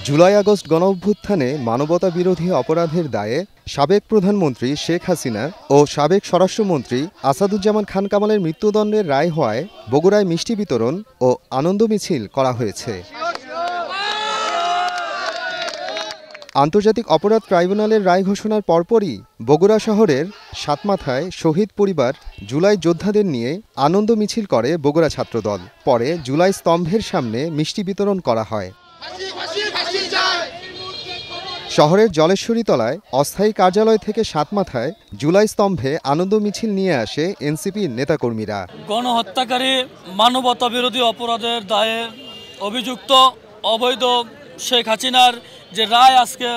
July August গণঅভ্যুত্থানে মানবতা বিরোধী অপরাধের দায়ে সাবেক প্রধানমন্ত্রী শেখ হাসিনা ও সাবেক স্বরাষ্ট্রমন্ত্রী আসাদুজ্জামান খান কামালের মৃত্যুদণ্ডের রায় হওয়ায় বগুড়ায় মিষ্টি বিতরণ ও আনন্দ মিছিল করা হয়েছে। আন্তর্জাতিক অপরাধ ট্রাইব্যুনালের রায় ঘোষণার পরপরই বগুড়া শহরের সাতমাথায় শহীদ পরিবার জুলাই যোদ্ধাদের নিয়ে আনন্দ মিছিল করে বগুড়া ছাত্রদল। পরে জুলাই স্তম্ভের সামনে মিষ্টি বিতরণ করা হয়। শহরের জলেশ্বরীতলায় অস্থায়ী কার্যালয় থেকে সাতমাথায় জুলাই স্তম্ভে আনন্দ মিছিল নিয়ে আসে এনসিপির নেতাকর্মীরা। গণহত্যাকারী মানবতা বিরোধী অপরাধের দায়ে অভিযুক্ত অবৈধ শেখ হাসিনার যে রায় আজকে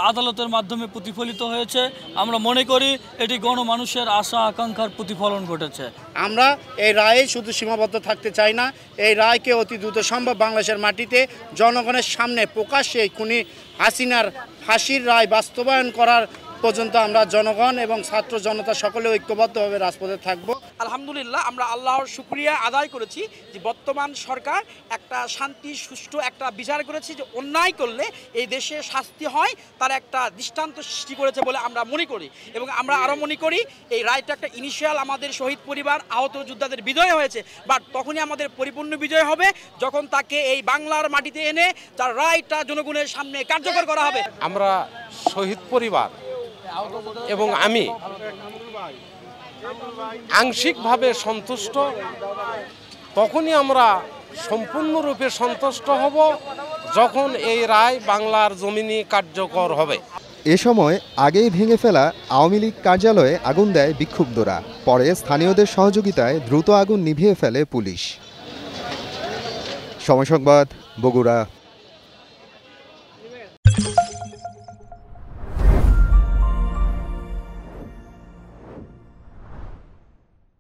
আদালতের মাধ্যমে প্রতিফলিত হয়েছে, আমরা মনে করি এটি গণমানুষের আশা আকাঙ্ক্ষার প্রতিফলন ঘটেছে। আমরা এই রায়ে শুধু সীমাবদ্ধ থাকতে চাই না, এই রায়কে অতি দ্রুত সম্ভব বাংলাদেশের মাটিতে জনগণের সামনে প্রকাশ্যে খুনি হাসিনার ফাঁসির রায় বাস্তবায়ন করার পর্যন্ত আমরা জনগণ এবং ছাত্র জনতা সকলে ঐক্যবদ্ধভাবে রাজপথে থাকব। আলহামদুলিল্লাহ, আমরা আল্লাহর শুকরিয়া আদায় করেছি যে বর্তমান সরকার একটা শান্তি সুষ্ঠু একটা বিচার করেছে, যে অন্যায় করলে এই দেশে শাস্তি হয় তার একটা দৃষ্টান্ত সৃষ্টি করেছে বলে আমরা মনে করি। এবং আমরা আরও মনে করি এই রায়টা একটা ইনিশিয়াল আমাদের শহীদ পরিবার আহত যোদ্ধাদের বিজয় হয়েছে, বাট তখনই আমাদের পরিপূর্ণ বিজয় হবে যখন তাকে এই বাংলার মাটিতে এনে তার রায়টা জনগণের সামনে কার্যকর করা হবে। আমরা শহীদ পরিবার এবং আমি আংশিকভাবে সন্তুষ্ট, তখনই আমরা সম্পূর্ণরূপে সন্তুষ্ট হব যখন এই রায় বাংলার জমিনে কার্যকর হবে। এ সময় আগেই ভেঙে ফেলা আওয়ামী লীগ কার্যালয়ে আগুন দেয় বিক্ষুব্ধরা। পরে স্থানীয়দের সহযোগিতায় দ্রুত আগুন নিভিয়ে ফেলে পুলিশ। সময় সংবাদ, বগুড়া।